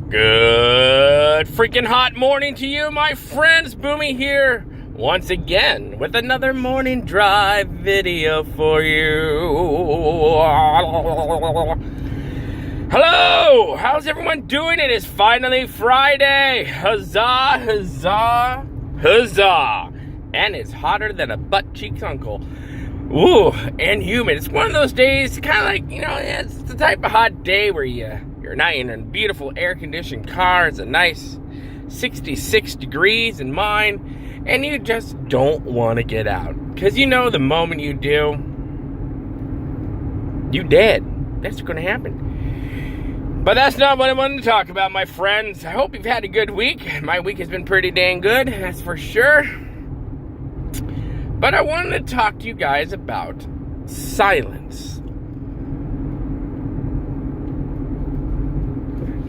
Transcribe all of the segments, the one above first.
Good freaking hot morning to you, my friends. Boomy here once again with another morning drive video for you. Hello, how's everyone doing? It is finally Friday. Huzzah, huzzah, huzzah. And it's hotter than a butt cheeks uncle. Ooh, and humid. It's one of those days, kind of like, it's the type of hot day where you're not in a beautiful air-conditioned car. It's a nice 66 degrees in mine, and you just don't want to get out. Because the moment you do, you dead. That's going to happen. But that's not what I wanted to talk about, my friends. I hope you've had a good week. My week has been pretty dang good, that's for sure. But I wanted to talk to you guys about silence.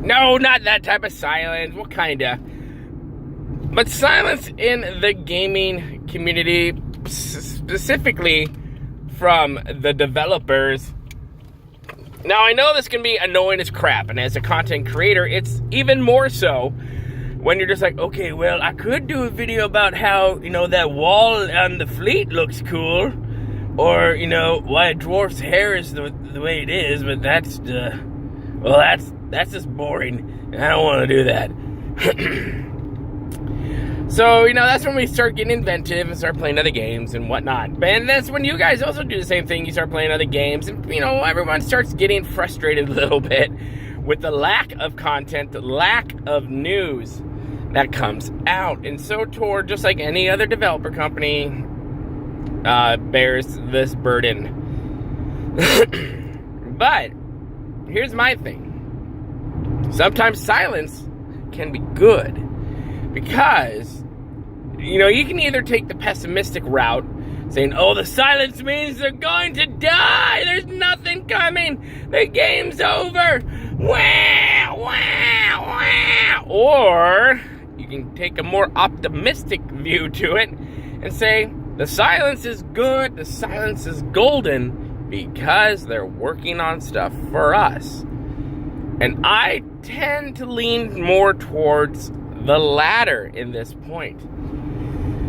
No, not that type of silence. What kind of? But silence in the gaming community, specifically from the developers. Now, I know this can be annoying as crap, and as a content creator, it's even more so when you're just like, okay, well, I could do a video about how, that wall on the fleet looks cool, or, why a dwarf's hair is the way it is, but that's just boring, and I don't want to do that. So, that's when we start getting inventive and start playing other games and whatnot. And that's when you guys also do the same thing. You start playing other games, and, everyone starts getting frustrated a little bit with the lack of content, the lack of news that comes out. And so Tor, just like any other developer company, bears this burden. But here's my thing. Sometimes silence can be good, because you can either take the pessimistic route, saying, oh, the silence means they're going to die, there's nothing coming, the game's over, wow, wow, wow. Or you can take a more optimistic view to it and say, the silence is good, the silence is golden, because they're working on stuff for us. And I tend to lean more towards the latter in this point.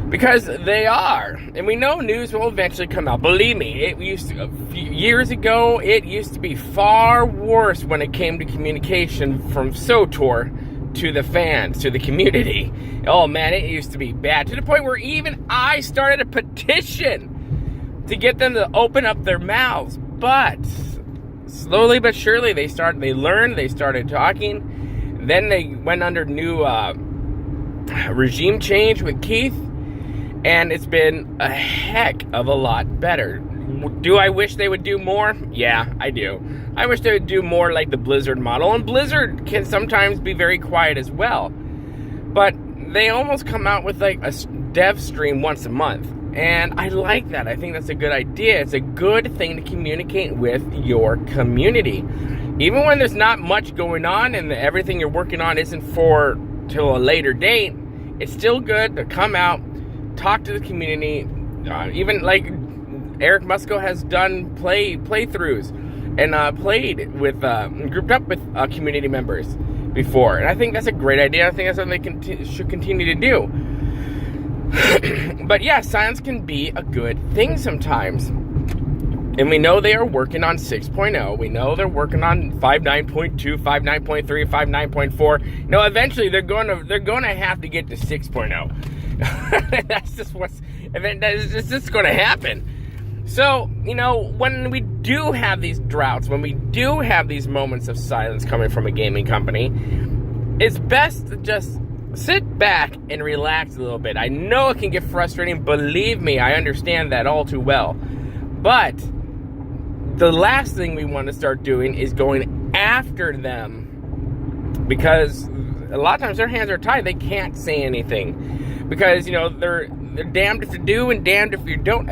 Because they are. And we know news will eventually come out. Believe me, a few years ago, it used to be far worse when it came to communication from SOTOR to the fans, to the community. Oh man, it used to be bad. To the point where even I started a petition to get them to open up their mouths. But slowly but surely, they learned, they started talking. Then they went under new regime change with Keith, and it's been a heck of a lot better. Do I wish they would do more? Yeah, I do. I wish they would do more like the Blizzard model, and Blizzard can sometimes be very quiet as well. But they almost come out with like a dev stream once a month. And I like that. I think that's a good idea. It's a good thing to communicate with your community. Even when there's not much going on and everything you're working on isn't till a later date, it's still good to come out, talk to the community. Even like Eric Musco has done playthroughs and played with, grouped up with community members before. And I think that's a great idea. I think that's something they should continue to do. But yeah, silence can be a good thing sometimes. And we know they are working on 6.0. We know they're working on 5.9.2, 5.9.3, 5.9.4. Eventually they're going to have to get to 6.0. That's just going to happen. So, when we do have these droughts, when we do have these moments of silence coming from a gaming company, it's best to just sit back and relax a little bit. I know it can get frustrating. Believe me, I understand that all too well. But the last thing we want to start doing is going after them, because a lot of times their hands are tied. They can't say anything because, they're damned if you do and damned if you don't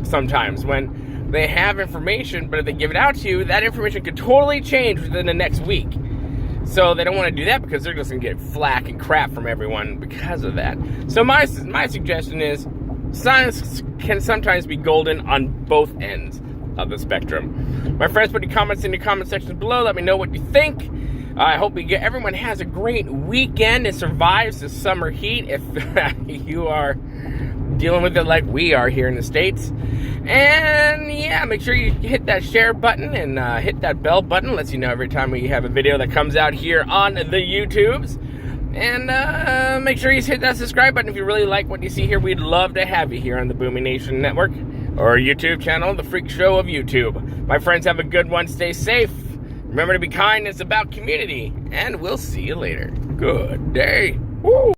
sometimes when they have information, but if they give it out to you, that information could totally change within the next week. So they don't want to do that because they're just going to get flack and crap from everyone because of that. So my suggestion is silence can sometimes be golden on both ends of the spectrum. My friends, put your comments in the comment section below. Let me know what you think. I hope everyone has a great weekend and survives the summer heat if you are dealing with it like we are here in the States. And yeah, make sure you hit that share button and hit that bell button. Lets you know every time we have a video that comes out here on the YouTubes. And make sure you hit that subscribe button if you really like what you see here. We'd love to have you here on the Boomy Nation Network or YouTube channel, The Freak Show of YouTube. My friends, have a good one. Stay safe. Remember to be kind. It's about community. And we'll see you later. Good day. Woo!